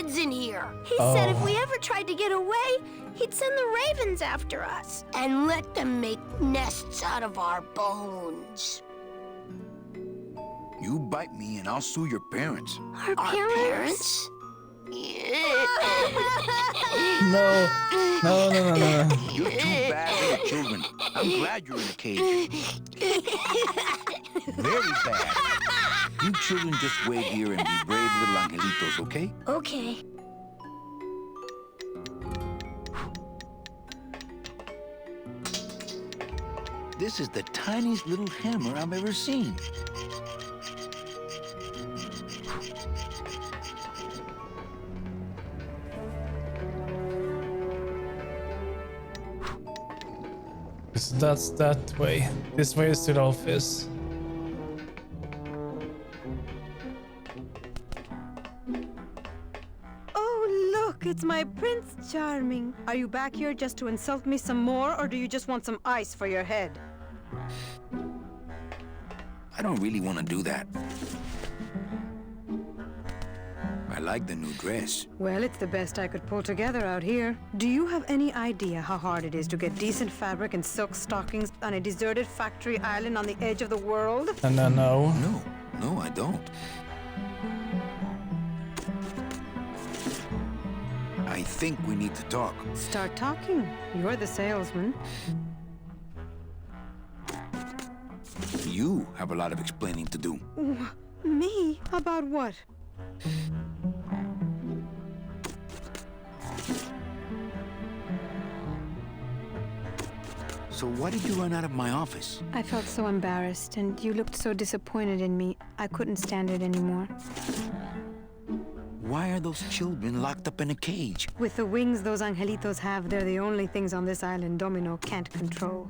heads in here. He said if we ever tried to get away, he'd send the ravens after us. And let them make nests out of our bones. You bite me and I'll sue your parents. Our parents? No. You're too bad for the children. I'm glad you're in a cage. Very bad. You children just wait here and be brave little angelitos, okay? Okay. This is the tiniest little hammer I've ever seen. So that's that way. This way is to the office. Oh, look, it's my Prince Charming. Are you back here just to insult me some more, or do you just want some ice for your head? I don't really want to do that. I like the new dress. Well, it's the best I could pull together out here. Do you have any idea how hard it is to get decent fabric and silk stockings on a deserted factory island on the edge of the world? No. No, I don't. I think we need to talk. Start talking. You're the salesman. You have a lot of explaining to do. Me? About what? So why did you run out of my office? I felt so embarrassed, and you looked so disappointed in me. I couldn't stand it anymore. Why are those children locked up in a cage? With the wings those angelitos have, they're the only things on this island Domino can't control.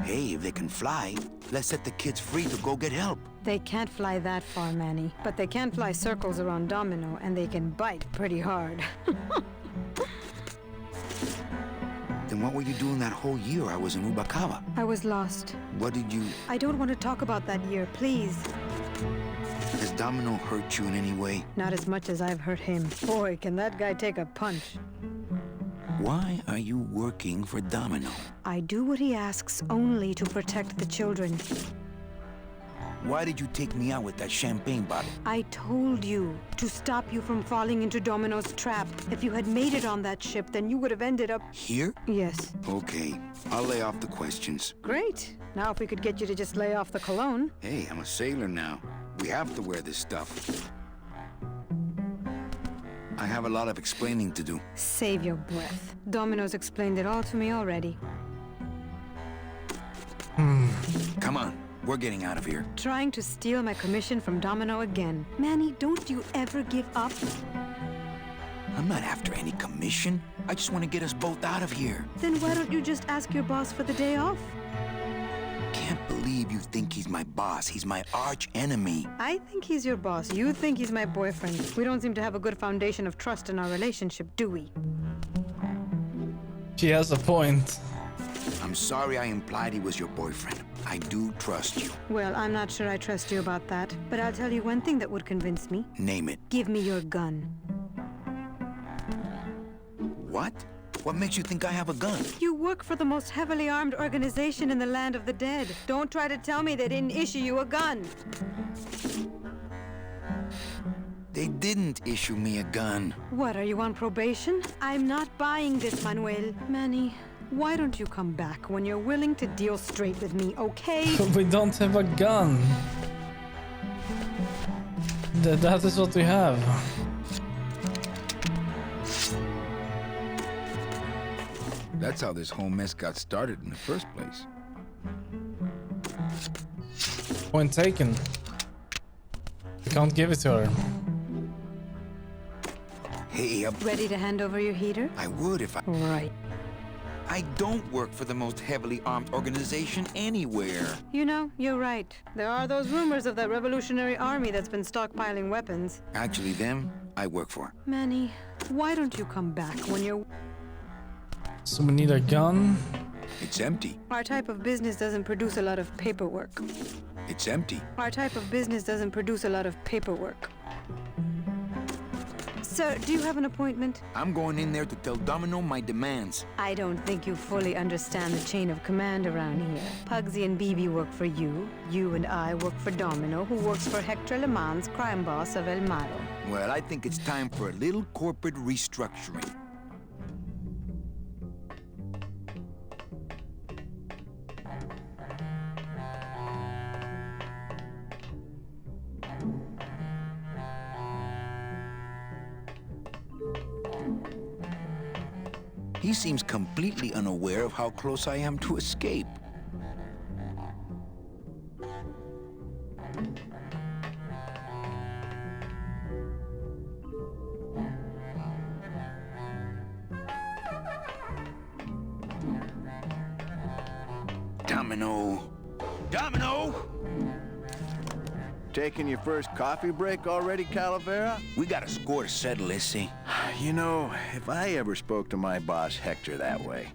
Hey, if they can fly, let's set the kids free to go get help. They can't fly that far, Manny. But they can fly circles around Domino, and they can bite pretty hard. Then what were you doing that whole year I was in Ubacaba? I was lost. What did you... I don't want to talk about that year, please. Has Domino hurt you in any way? Not as much as I've hurt him. Boy, can that guy take a punch. Why are you working for Domino? I do what he asks only to protect the children. Why did you take me out with that champagne bottle? I told you to stop you from falling into Domino's trap. If you had made it on that ship, then you would have ended up... Here? Yes. Okay, I'll lay off the questions. Great. Now if we could get you to just lay off the cologne. Hey, I'm a sailor now. We have to wear this stuff. I have a lot of explaining to do. Save your breath. Domino's explained it all to me already. Come on, we're getting out of here. Trying to steal my commission from Domino again. Manny, don't you ever give up? I'm not after any commission. I just want to get us both out of here. Then why don't you just ask your boss for the day off? Can't believe you think he's my boss. He's my arch enemy. I think he's your boss. You think he's my boyfriend. We don't seem to have a good foundation of trust in our relationship, do we? She has a point. I'm sorry I implied he was your boyfriend. I do trust you. Well, I'm not sure I trust you about that. But I'll tell you one thing that would convince me. Name it. Give me your gun. What? What makes you think I have a gun? You work for the most heavily armed organization in the land of the dead. Don't try to tell me they didn't issue you a gun. They didn't issue me a gun. What, are you on probation? I'm not buying this, Manuel. Manny, why don't you come back when you're willing to deal straight with me, okay? But we don't have a gun. That is what we have. That's how this whole mess got started in the first place. Point taken. We can't give it to her. Hey, Ready to hand over your heater? I would if I... Right. I don't work for the most heavily armed organization anywhere. You know, you're right. There are those rumors of that Revolutionary Army that's been stockpiling weapons. Actually, them, I work for. Manny, why don't you come back when you're... So we need a gun. It's empty. Our type of business doesn't produce a lot of paperwork. It's empty. Our type of business doesn't produce a lot of paperwork. Sir, do you have an appointment? I'm going in there to tell Domino my demands. I don't think you fully understand the chain of command around here. Pugsy and BB work for you. You and I work for Domino, who works for Hector Le Mans, crime boss of El Malo. Well, I think it's time for a little corporate restructuring. He seems completely unaware of how close I am to escape. Domino! Domino! Taking your first coffee break already, Calavera? We got a score to settle, Issy. You know, if I ever spoke to my boss Hector that way.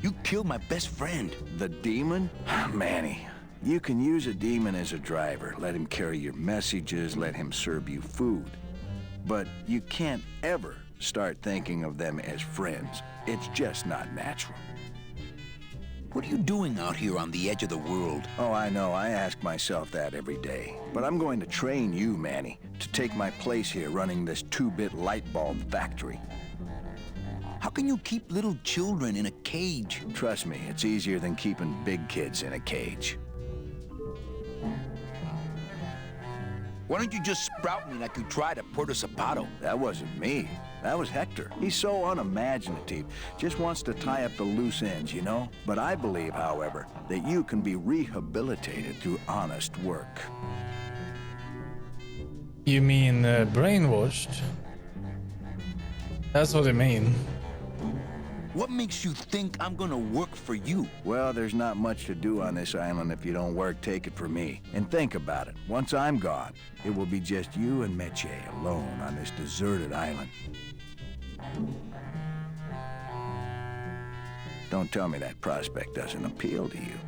You killed my best friend. The demon? Manny, you can use a demon as a driver. Let him carry your messages, let him serve you food. But you can't ever start thinking of them as friends. It's just not natural. What are you doing out here on the edge of the world? Oh, I know. I ask myself that every day. But I'm going to train you, Manny, to take my place here running this 2-bit light bulb factory. How can you keep little children in a cage? Trust me, it's easier than keeping big kids in a cage. Why don't you just sprout me like you tried at Puerto Zapato? That wasn't me. That was Hector. He's so unimaginative. Just wants to tie up the loose ends, you know? But I believe, however, that you can be rehabilitated through honest work. You mean brainwashed? That's what I mean. What makes you think I'm gonna work for you? Well, there's not much to do on this island if you don't work, take it from me. And think about it. Once I'm gone, it will be just you and Meche alone on this deserted island. Don't tell me that prospect doesn't appeal to you.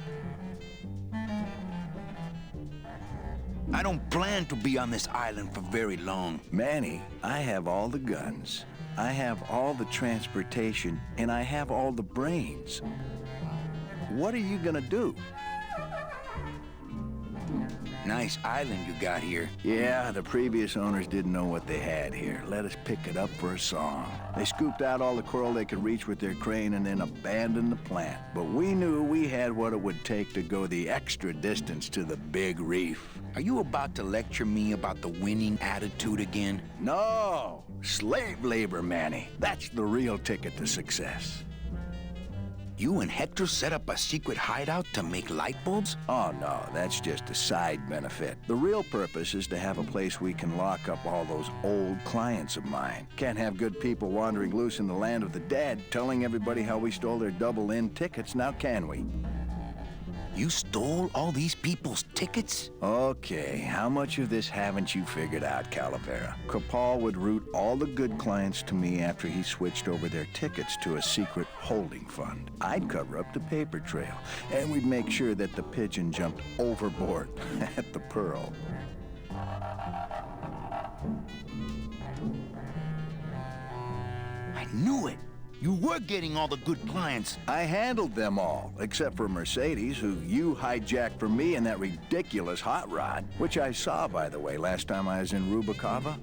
I don't plan to be on this island for very long. Manny, I have all the guns. I have all the transportation, and I have all the brains. What are you gonna do? Nice island you got here. Yeah, the previous owners didn't know what they had here. Let us pick it up for a song. They scooped out all the coral they could reach with their crane and then abandoned the plant. But we knew we had what it would take to go the extra distance to the big reef. Are you about to lecture me about the winning attitude again? No! Slave labor, Manny. That's the real ticket to success. You and Hector set up a secret hideout to make light bulbs? Oh, no, that's just a side benefit. The real purpose is to have a place we can lock up all those old clients of mine. Can't have good people wandering loose in the land of the dead, telling everybody how we stole their double-in tickets, now can we? You stole all these people's tickets? Okay, how much of this haven't you figured out, Calavera? Capal would route all the good clients to me after he switched over their tickets to a secret holding fund. I'd cover up the paper trail, and we'd make sure that the pigeon jumped overboard at the Pearl. I knew it! You were getting all the good clients. I handled them all, except for Mercedes, who you hijacked from me in that ridiculous hot rod, which I saw, by the way, last time I was in Rubacava.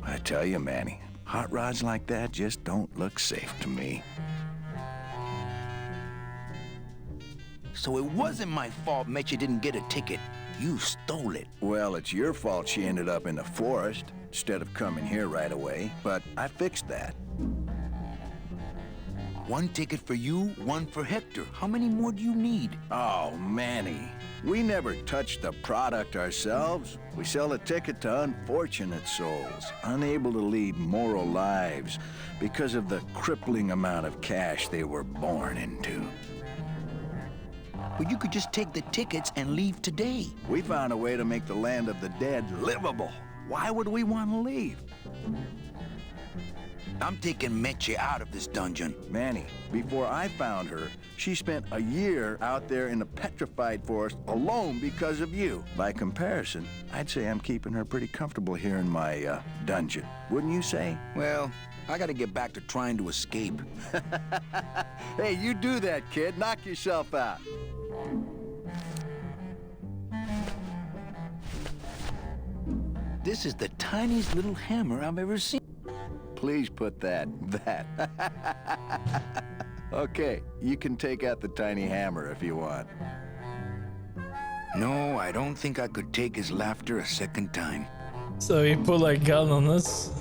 I tell you, Manny, hot rods like that just don't look safe to me. So it wasn't my fault Meche didn't get a ticket. You stole it. Well, it's your fault she ended up in the forest instead of coming here right away, but I fixed that. One ticket for you, one for Hector. How many more do you need? Oh, Manny, we never touch the product ourselves. We sell a ticket to unfortunate souls, unable to lead moral lives because of the crippling amount of cash they were born into. But you could just take the tickets and leave today. We found a way to make the land of the dead livable. Why would we want to leave? I'm taking Meche out of this dungeon. Manny, before I found her, she spent a year out there in the petrified forest alone because of you. By comparison, I'd say I'm keeping her pretty comfortable here in my dungeon. Wouldn't you say? Well, I gotta get back to trying to escape. Hey, you do that, kid. Knock yourself out. This is the tiniest little hammer I've ever seen. Please put that. Okay, you can take out the tiny hammer if you want. No, I don't think I could take his laughter a second time. So he pulled a gun on us.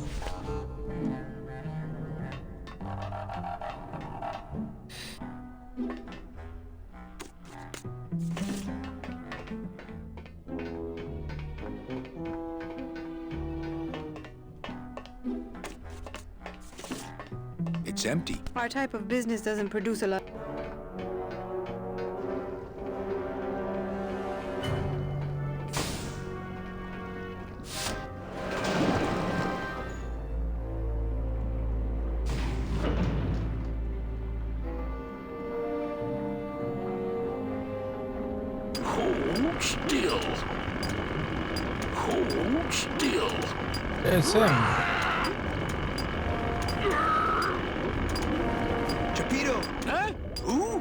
It's empty. Our type of business doesn't produce a lot. Hold still. Hold still. It's him. Chapito! Huh? Who?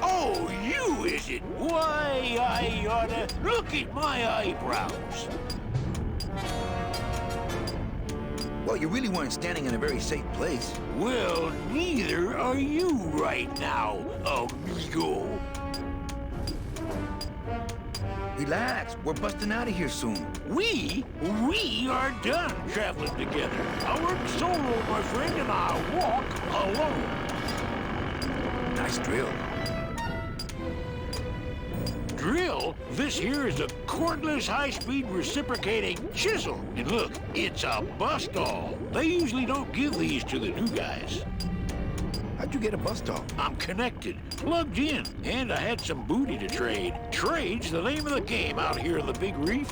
Oh, you, is it? Why, I oughta look at my eyebrows. Well, you really weren't standing in a very safe place. Well, neither are you right now, amigo. Relax, we're busting out of here soon. We are done traveling together. I work solo, my friend, and I walk alone. Nice drill. Drill? This here is a cordless, high-speed reciprocating chisel. And look, it's a bust-all. They usually don't give these to the new guys. How'd you get a bust-all? I'm connected, plugged in, and I had some booty to trade. Trade's the name of the game out here in the Big Reef.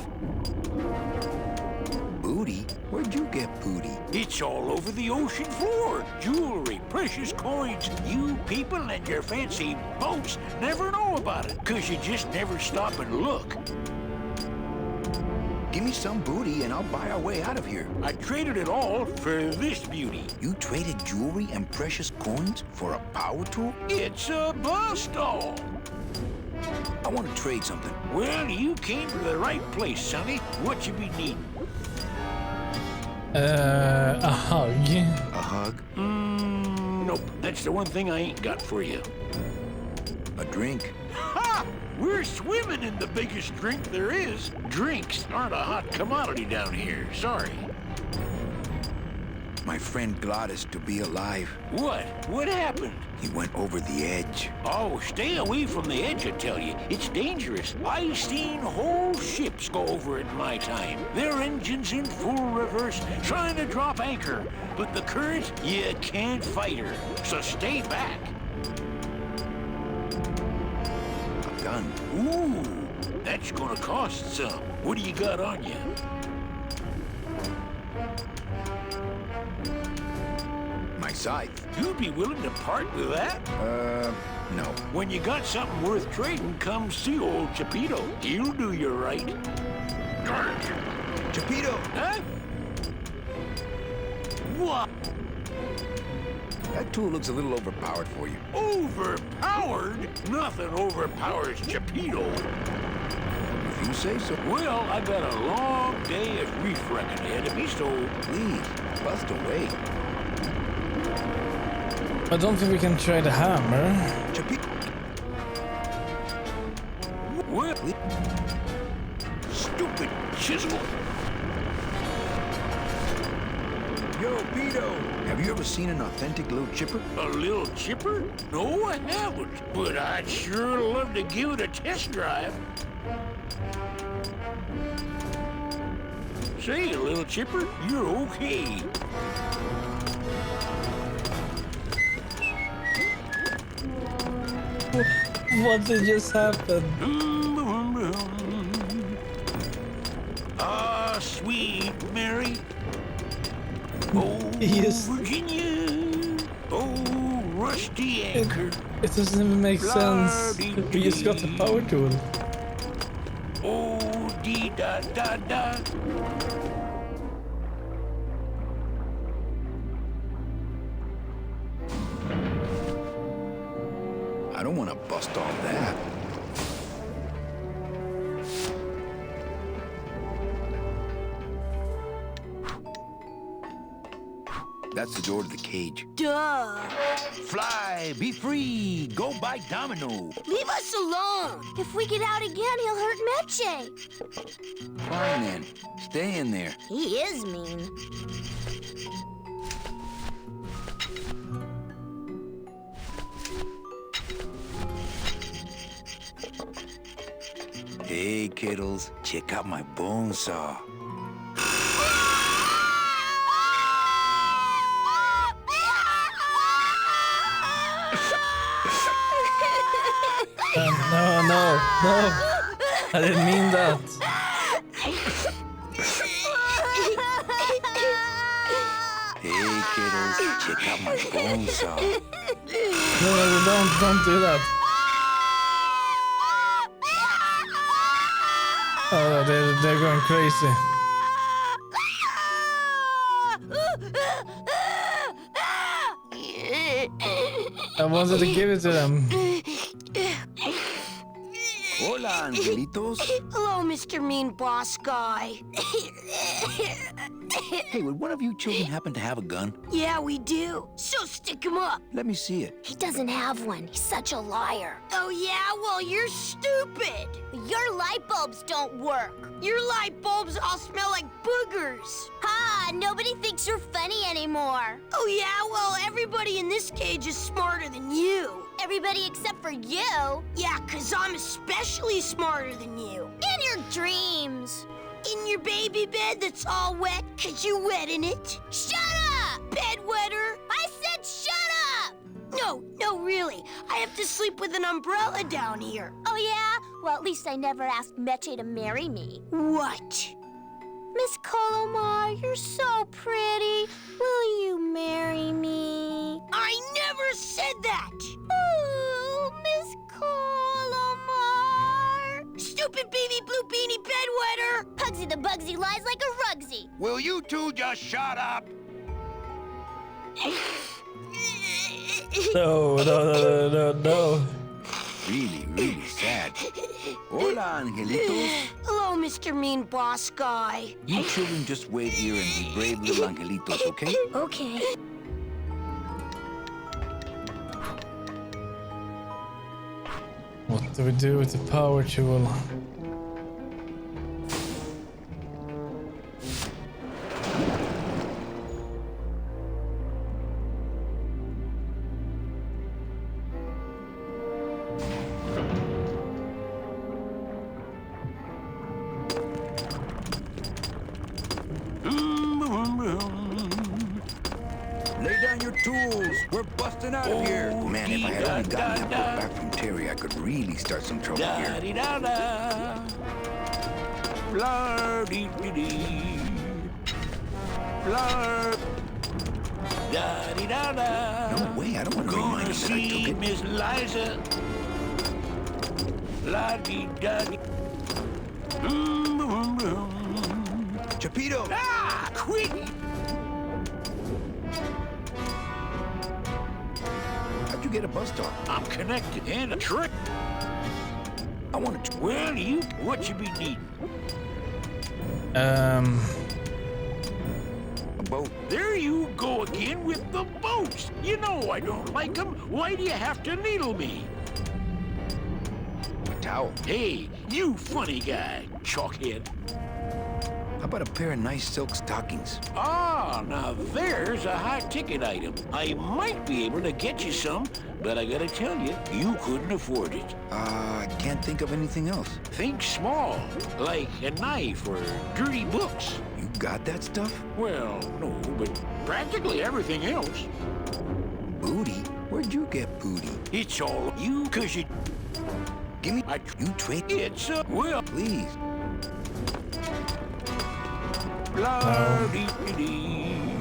Booty? Where'd you get booty? It's all over the ocean floor. Jewelry, precious coins. You people and your fancy boats never know about it, 'cause you just never stop and look. Give me some booty and I'll buy our way out of here. I traded it all for this beauty. You traded jewelry and precious coins for a power tool? It's a bust-all. I want to trade something. Well, you came to the right place, sonny. What you be needing? A hug. A hug? Nope. That's the one thing I ain't got for you. A drink? Ha! We're swimming in the biggest drink there is. Drinks aren't a hot commodity down here. Sorry. My friend Glottis to be alive. What? What happened? He went over the edge. Oh, stay away from the edge, I tell you. It's dangerous. I've seen whole ships go over it in my time. Their engines in full reverse, trying to drop anchor. But the current, you can't fight her. So stay back. A gun. Ooh, that's gonna cost some. What do you got on you? My scythe. You'd be willing to part with that? No. When you got something worth trading, come see old Chapito. He'll do you right. Chapito! Huh? What? That tool looks a little overpowered for you. Overpowered? Nothing overpowers Chapito. If you say so. Well, I got a long day of reef wrecking ahead of me, so please, bust away. I don't think we can trade a hammer. What? Stupid chisel. Yo, Pito, have you ever seen an authentic little chipper? A little chipper? No, I haven't. But I'd sure love to give it a test drive. Say, little chipper, you're okay. What did just happen? Ah, sweet Mary. Oh, Yes. Virginia. Oh, rusty anchor. It doesn't even make sense. We just got the power tool. Oh, dee da da da. I don't want to bust all that. That's the door to the cage. Duh. Fly, be free, go buy Domino. Leave us alone. If we get out again, he'll hurt Meche. Fine then. Stay in there. He is mean. Hey, kiddles. Check out my bone saw. No. I didn't mean that. Hey, kiddles. Check out my bone saw. No, don't do that. Oh, they're going crazy. I wanted to give it to them. Hola, angelitos. Hello, Mr. Mean Boss Guy. Hey, would one of you children happen to have a gun? Yeah, we do. So stick him up. Let me see it. He doesn't have one. He's such a liar. Oh, yeah? Well, you're stupid. Your light bulbs don't work. Your light bulbs all smell like boogers. Ha! Nobody thinks you're funny anymore. Oh, yeah? Well, everybody in this cage is smarter than you. Everybody except for you? Yeah, 'cause I'm especially smarter than you. In your dreams. In your baby bed that's all wet 'cause you wet in it. Shut up! Bedwetter! I said shut up! No, really. I have to sleep with an umbrella down here. Oh, yeah? Well, at least I never asked Meche to marry me. What? Miss Colomar, you're so pretty. Will you marry me? I never said that! Oh, Miss Colomar. Stupid baby blue beanie bedwetter! Pugsy the Bugsy lies like a rugsy. Will you two just shut up? No. Really sad. Hola, angelitos. Hello, Mr. Mean Boss Guy. You children just wait here and be brave little angelitos, okay? Okay. What do we do with the power tool? Lay down your tools. We're busting out of here. Man, if I had only gotten that book back from Terry, I could really start some trouble here. Da-dee-da-da. Blah-dee-dee-dee. Blah. Da-dee-da-da. No way, I don't want to Gonna remind her that I see took it. Miss Liza. La-dee-da-dee. Chapito! Ah, quick! How'd you get a bus stop? I'm connected and a trick. I want to... Well, what you be needing? A boat. There you go again with the boats. You know I don't like them. Why do you have to needle me? A towel. Hey, you funny guy, chalkhead. How about a pair of nice silk stockings? Ah, now there's a high-ticket item. I might be able to get you some, but I gotta tell you, you couldn't afford it. I can't think of anything else. Think small, like a knife or dirty books. You got that stuff? Well, no, but practically everything else. Booty? Where'd you get booty? It's all you, 'cause you... Give me... I... You trade... It's a... Well... Please. La-dee-dee-dee.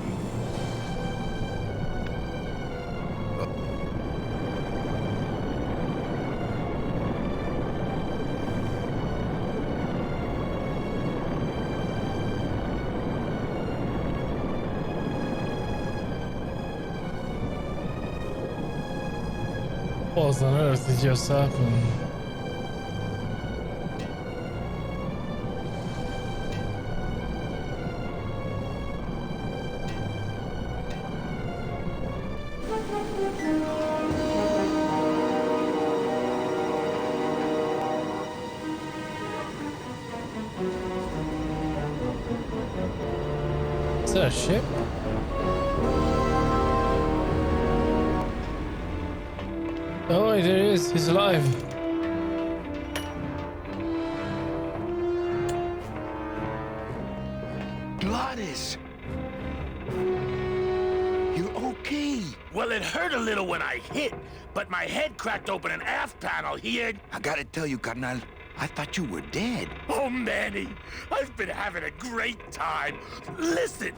What on earth did just happen? Is that a ship? Oh, there he is. He's alive. Gladys! You're okay. Well, it hurt a little when I hit, but my head cracked open an aft panel here. I gotta tell you, carnal, I thought you were dead. Oh, Manny, I've been having a great time. Listen.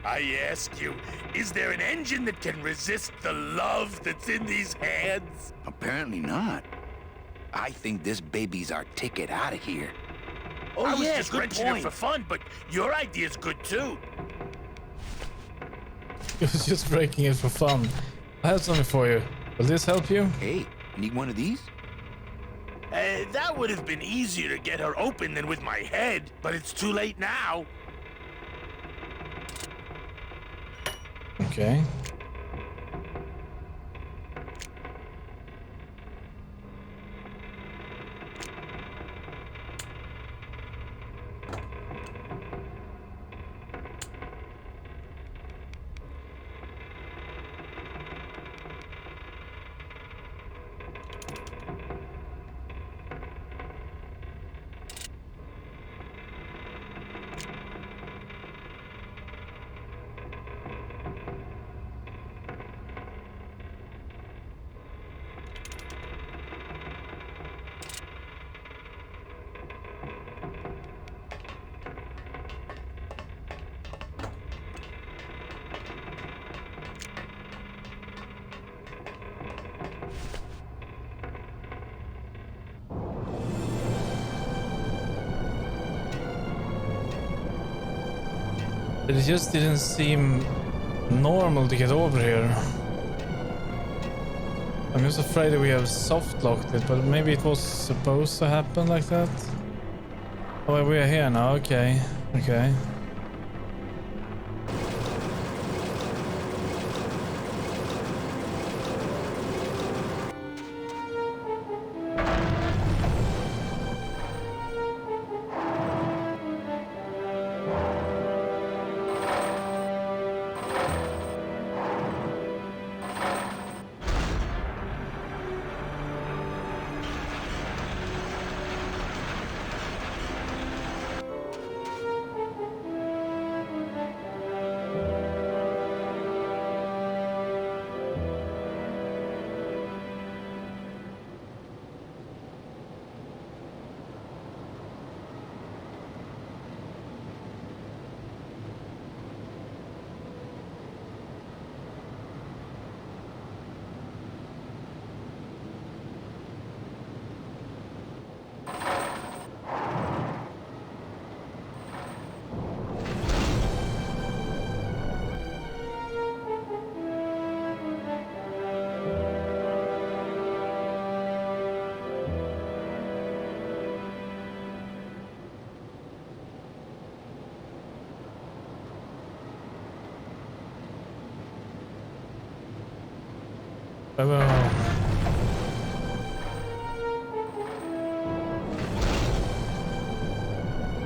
I ask you, is there an engine that can resist the love that's in these hands? Apparently not. I think this baby's our ticket out of here. Oh, I was just wrenching it for fun, but your idea's good too. He was just breaking it for fun. I have something for you. Will this help you? Hey, need one of these? That would have been easier to get her open than with my head, but it's too late now. Okay. But it just didn't seem normal to get over here. I'm just afraid that we have soft locked it, but maybe it was supposed to happen like that. Oh, we are here now. Okay. Okay.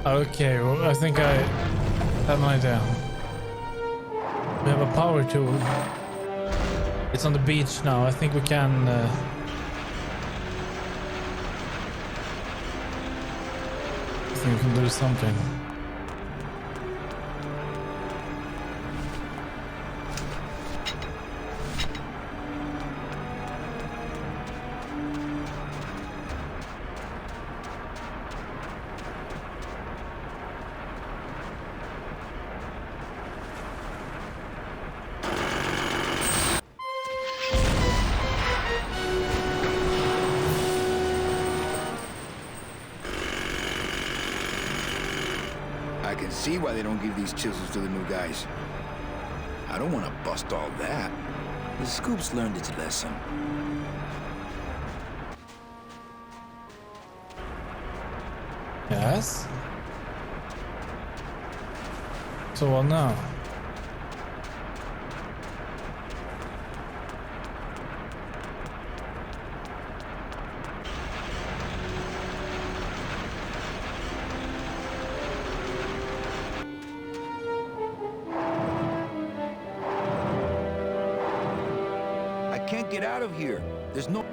Okay, well, I think I have an idea. We have a power tool. It's on the beach now. I think we can... I think we can do something. I can see why they don't give these chisels to the new guys. I don't want to bust all that. The scoop's learned its lesson. Yes. So what now? I can't get out of here. There's no...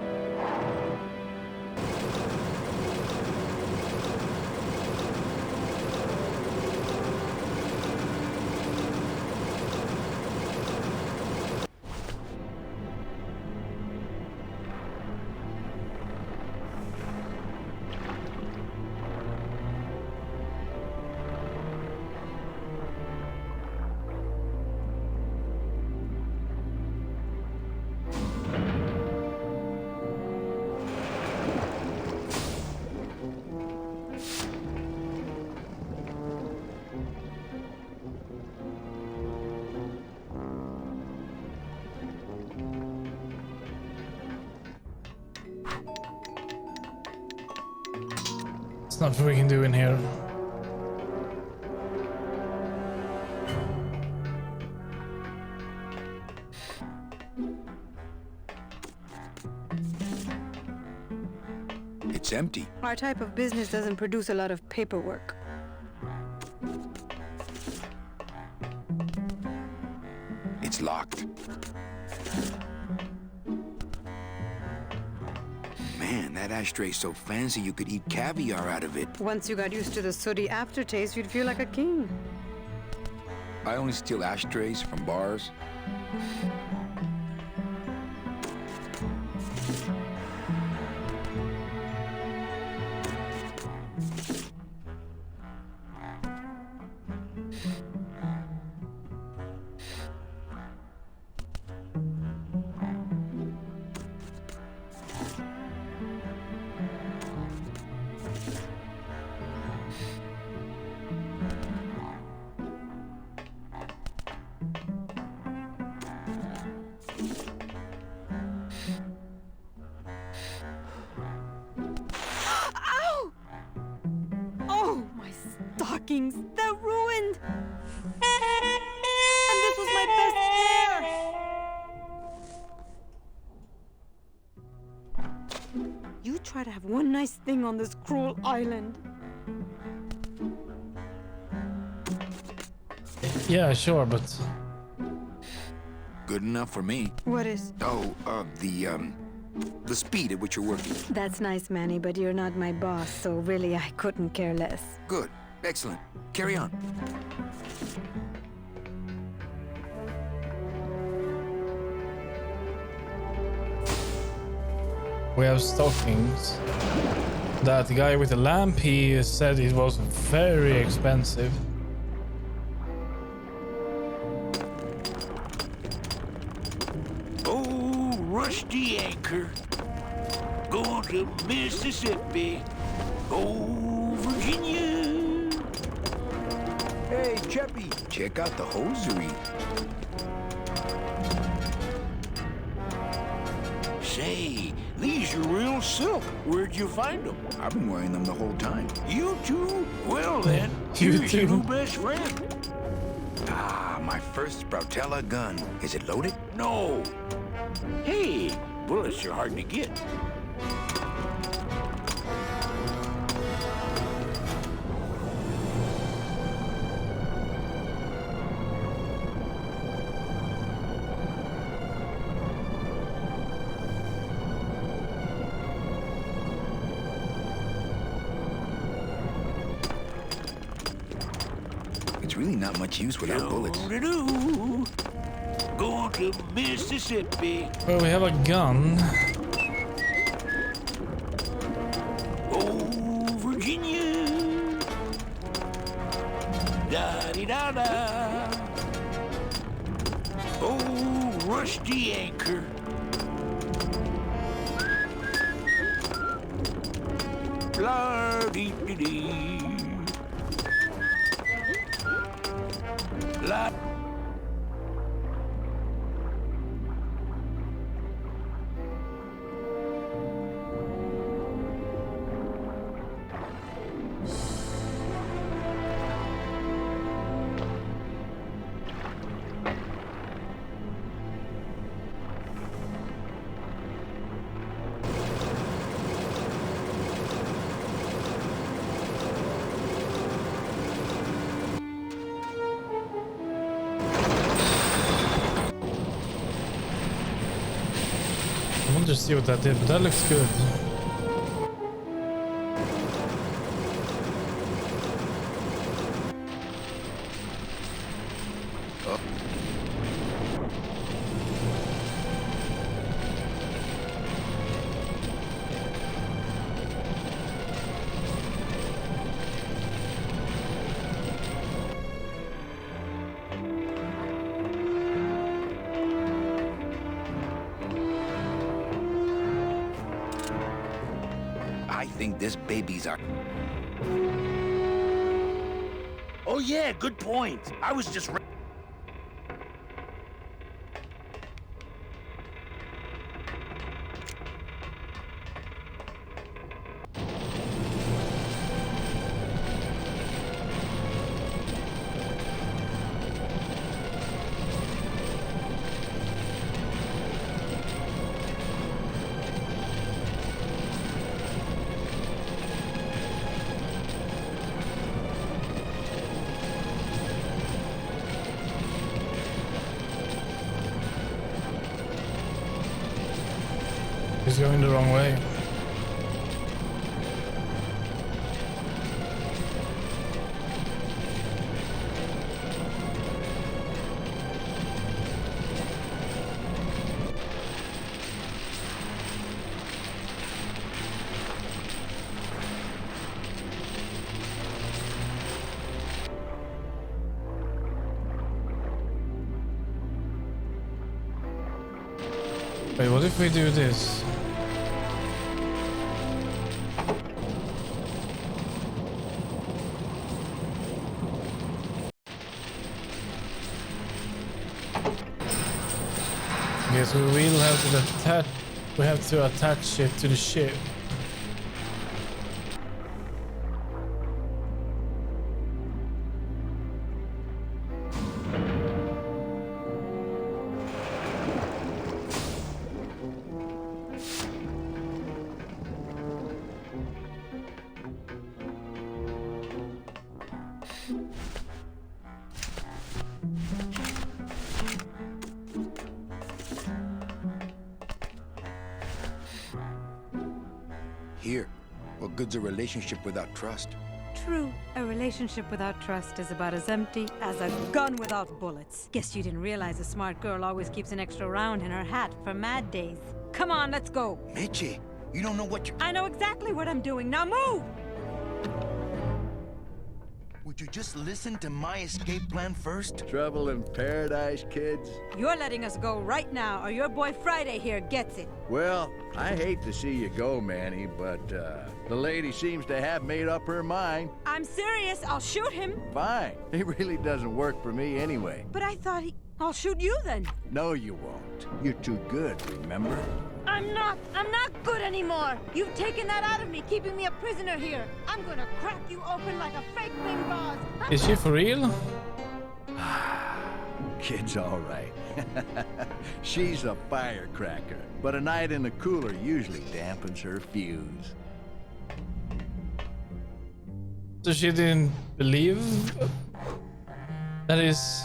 There's nothing we can do in here. It's empty. Our type of business doesn't produce a lot of paperwork. It's locked. Man, that ashtray's so fancy you could eat caviar out of it. Once you got used to the sooty aftertaste, you'd feel like a king. I only steal ashtrays from bars. Ow! Oh, my stockings, they're ruined! And this was my best pair! You try to have one nice thing on this cruel island. Yeah, sure, but Good enough for me. What is? Oh, the speed at which you're working. That's nice, Manny, but you're not my boss, so really I couldn't care less. Good. Excellent. Carry on. we have stockings. That guy with the lamp, he said it was very expensive. Oh, rusty anchor. Going to Mississippi. Oh, Virginia. Hey, Cheppy, check out the hosiery. Say, these are real silk. Where'd you find them? I've been wearing them the whole time. You too? Well then, You here's your too. new best friend. Ah, my first Sprautella gun. Is it loaded? No. Hey, bullets are hard to get. It's really not much use without bullets. Going to Mississippi. Well, we have a gun. Oh, Virginia. Da-di-da-da. Oh, rusty anchor. La-dee-dee-dee. La. to see what that did, but that looks good. I think this baby's our... Oh yeah, good point. I was just... He's going the wrong way. Wait, what if we do this? Okay, so we will have to attach. We have to attach it to the ship. Here. What good's a relationship without trust? True, a relationship without trust is about as empty as a gun without bullets. Guess you didn't realize a smart girl always keeps an extra round in her hat for mad days. Come on, let's go. Mitchie, you don't know what you're... I know exactly what I'm doing. Now move! Would you just listen to my escape plan first? Trouble in paradise, kids? You're letting us go right now, or your boy Friday here gets it. Well, I hate to see you go, Manny, but the lady seems to have made up her mind. I'm serious. I'll shoot him. Fine. It really doesn't work for me anyway. But I thought I'll shoot you then. No, you won't. You're too good, remember? I'm not good anymore. You've taken that out of me, keeping me a prisoner here. I'm gonna crack you open like a fake wing gauze. Is she for real? Kid's all right. She's a firecracker, but a night in the cooler usually dampens her fuse. So she didn't believe? That is...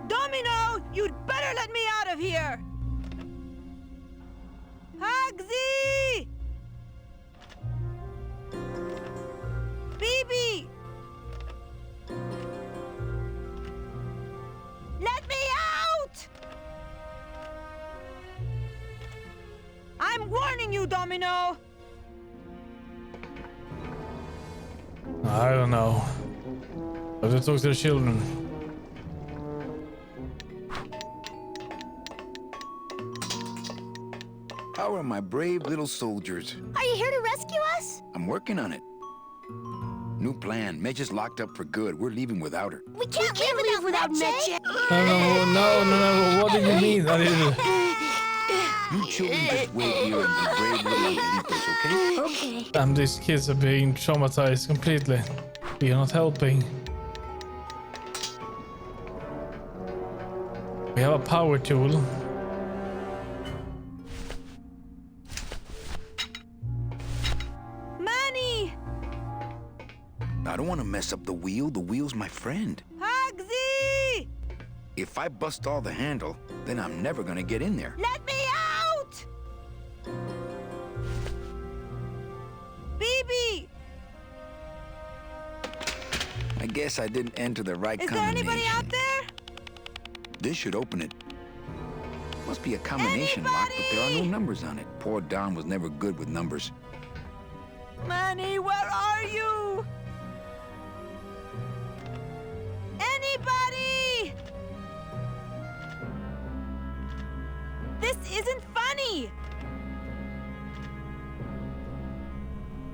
Domino, you'd better let me out of here! Hagsy! Bibi! Let me out! I'm warning you, Domino! I don't know. I have to talk to the children. How are my brave little soldiers? Are you here to rescue us? I'm working on it. New plan. Medge's locked up for good. We're leaving without her. We can't leave without Medge. No. What did you mean? I didn't... You children just wait here and be brave little angelitos, okay? Okay. Damn, these kids are being traumatized completely. You're not helping. We have a power tool. Manny! I don't want to mess up the wheel. The wheel's my friend. Hugsy! If I bust all the handle, then I'm never gonna get in there. Let me out! BB! I guess I didn't enter the right Is there combination. anybody out there? This should open it. Must be a combination lock, but there are no numbers on it. Poor Don was never good with numbers. Manny, where are you? Anybody? This isn't funny.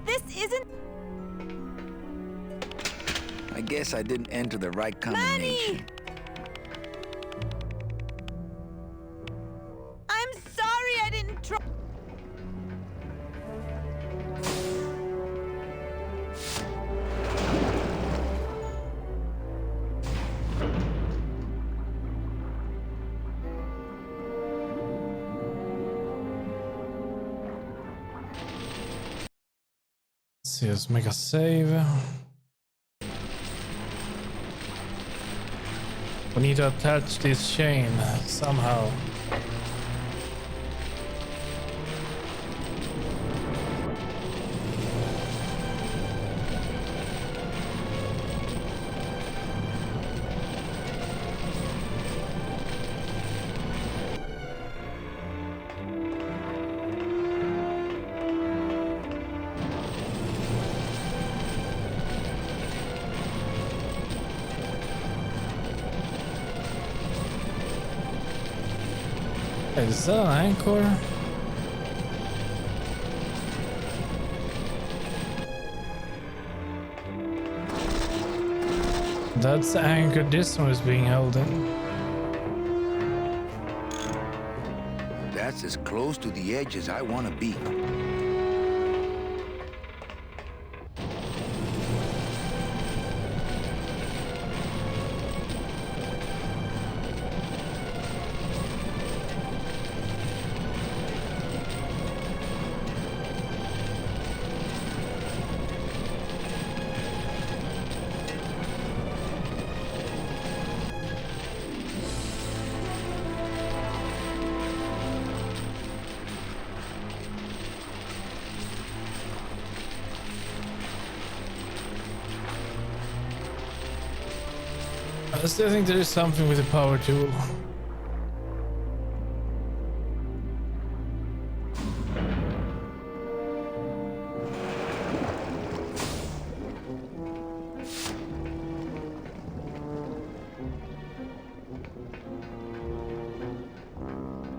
This isn't... I guess I didn't enter the right combination. Manny! I'm sorry I didn't try... Let's see, let's make a save. We need to attach this chain somehow. Is that an anchor? That's the anchor this one is being held in. That's as close to the edge as I want to be. I still think there is something with the power tool.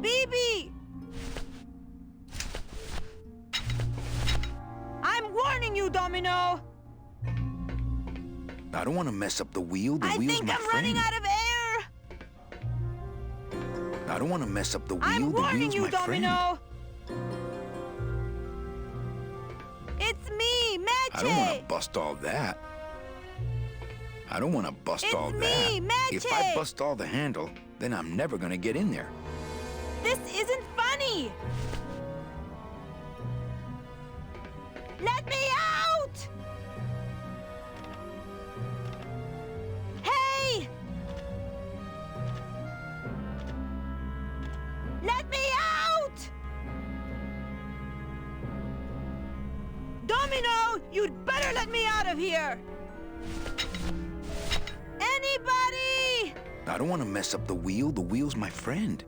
BB! I'm warning you, Domino! I don't want to mess up the wheel. The I wheel's think my I'm friend. running out of air! I don't want to mess up the wheel. I'm The warning wheel's you, my friend. Domino! It's me, Magic! I don't want to bust all that. I don't want to bust It's all me, that. If I Magic! bust all the handle, then I'm never gonna get in there. This isn't funny! Let me out! Hey! Let me out! Domino, you'd better let me out of here! Anybody! I don't want to mess up the wheel. The wheel's my friend.